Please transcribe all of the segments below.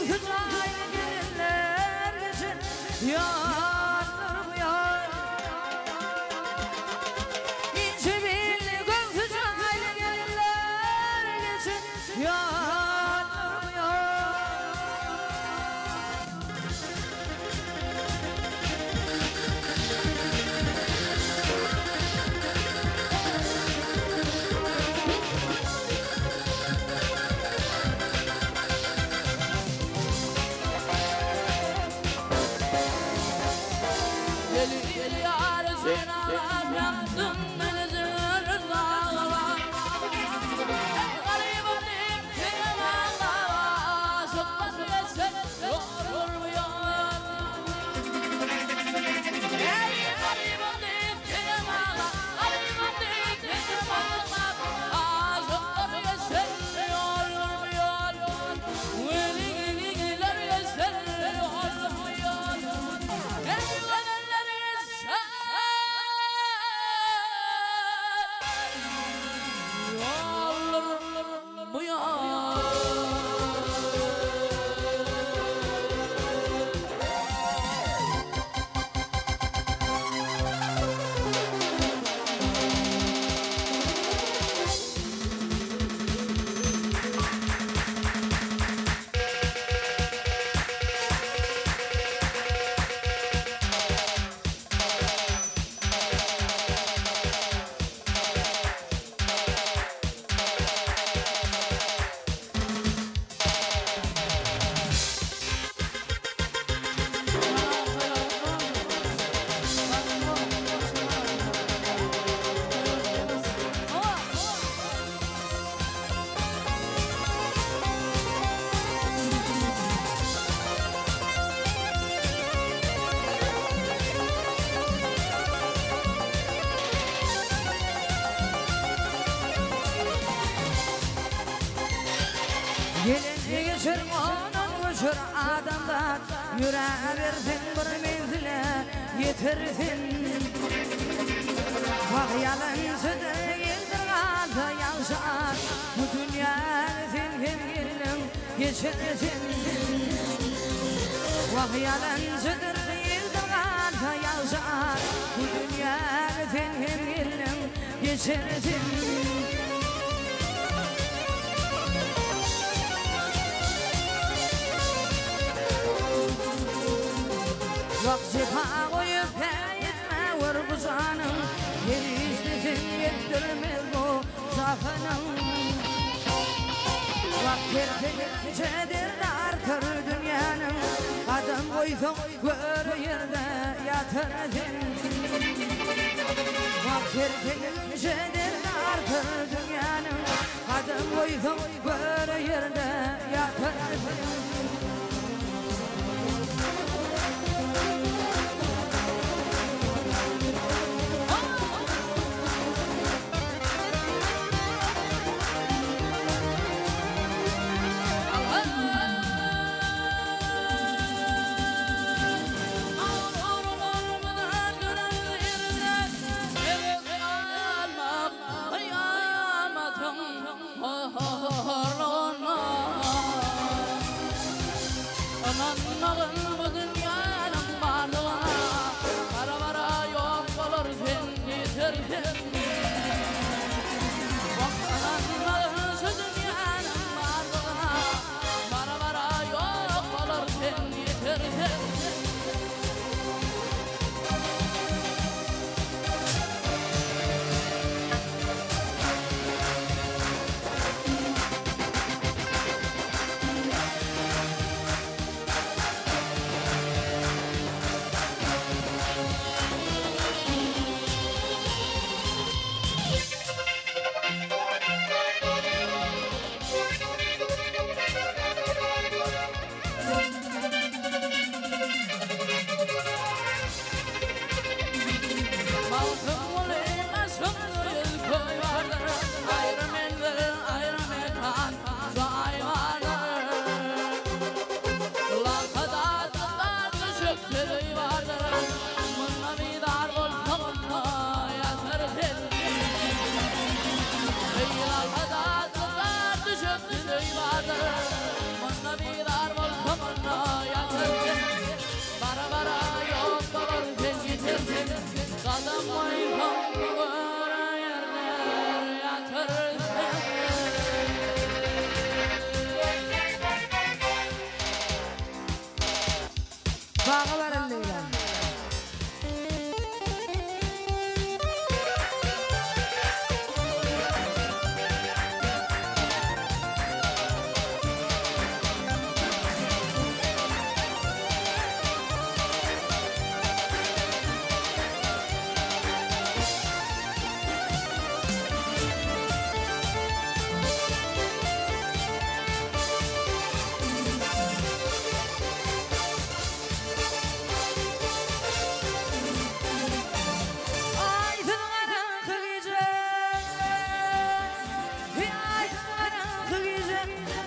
güzel gelinler geçin yandım yar. İnce belli güzel gelinler geçin yandım yar. Deli yar sen ağlam yaptın beni zırhlarla. Garibim deyip benim ağlama, sıkmaz geçsen yorulur mu yar? Ey garibim deyip benim ağlama, garibim deyip benim ağlama, sıkmaz geçsen yorulur mu yar? Veliler geçsen yorulur mu yar? Ey gelince geçir onun uçur adamlar, yüreğirsin bir menzile yetirsin. Vah yalancıdır yıldırganda yalşar, bu dünyada sen sevgilim geçirsin. Vah yalancıdır yıldırganda yalşar, bu dünyada sen sevgilim geçirsin. Vaktiha koyup peyime vur kuzanım, yer istesin yettirmez bu zafanım. Vakti gelincedir artır dünyanın, adım koysun gör yerde yatırsın. Vakti gelincedir artır dünyanın, adım koysun gör yerde yatırsın.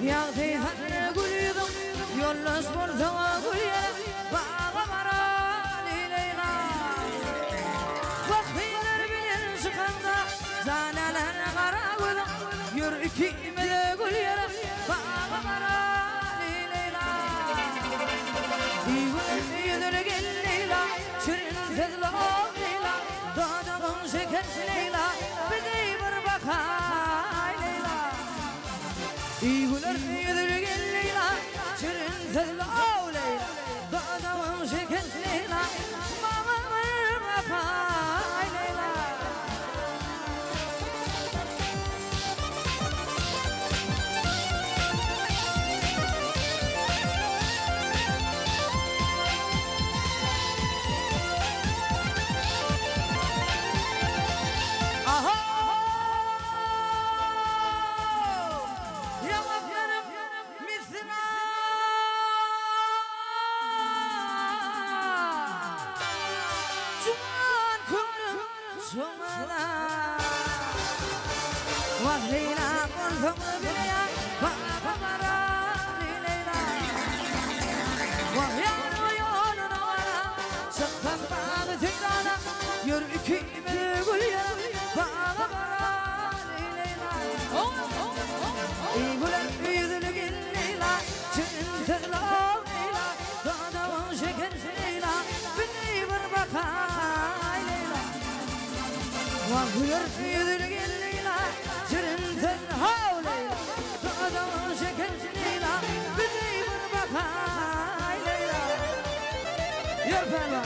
Yağdıysan gül yüzüm Yolluş bolsa gül yere Bağa bara Leyla Vaktiler bilir çıkanda Zaneler kara gözüm Yür ikimize gül yere Bağa bara Leyla Yüzünü gel Leyla Şirin sezli ol Leyla Dağdağın şeker Leyla Bizi bir bakay Leyla İguler yüzünü gel Leyla Şirin sezli ol Leyla Dağdağın şeker Leyla Bana bir bakay Leyla Yürü ikimiz gül ya Bağa bara Leyla İguler yüzünü gel Leyla Şirin sezli ol Leyla Dağdağın şeker Leyla Bizi bir bakay Leyla Vakılar yüzünü gel Leyla Şirin sezli ol Leyla Dağdağın şeker Leyla Bizi bir bakay Leyla Yürü pehlivan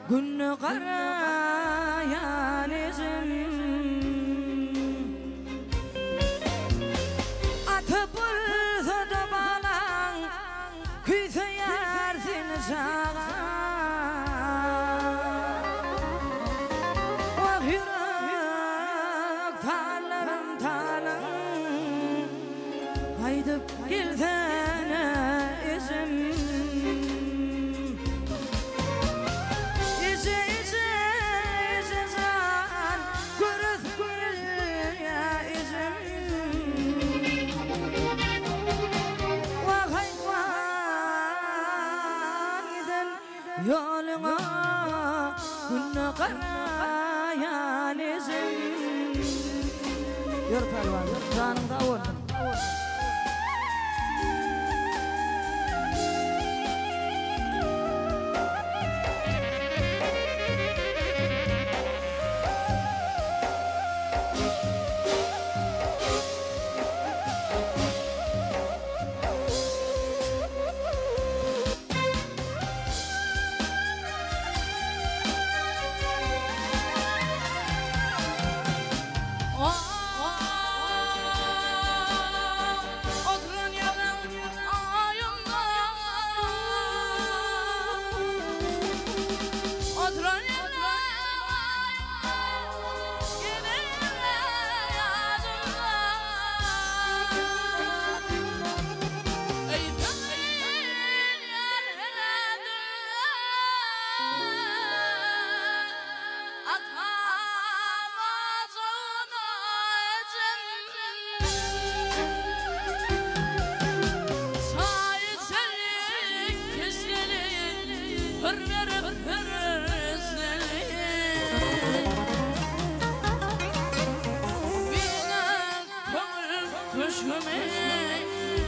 Günü karayan izim Atı bulsa da balan Küyse yersin sağa Vah yürek tarlarım tarım Haydi gelsene izim İze sen Görüz ya izim Vakay giden yoluna Günne karayan izim Yürü pervan, canımda vurdum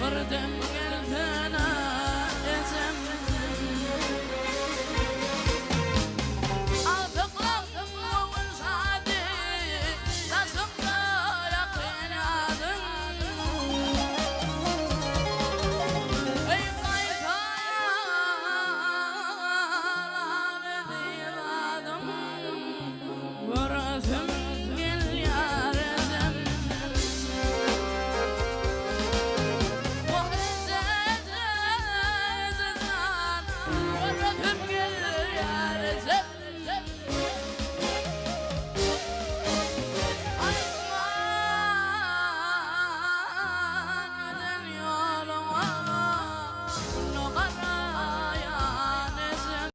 Bardem gelfena etem Altıklam oğul sadi Nasımda yakın adım Ey kaytalar edil adım Görüzüm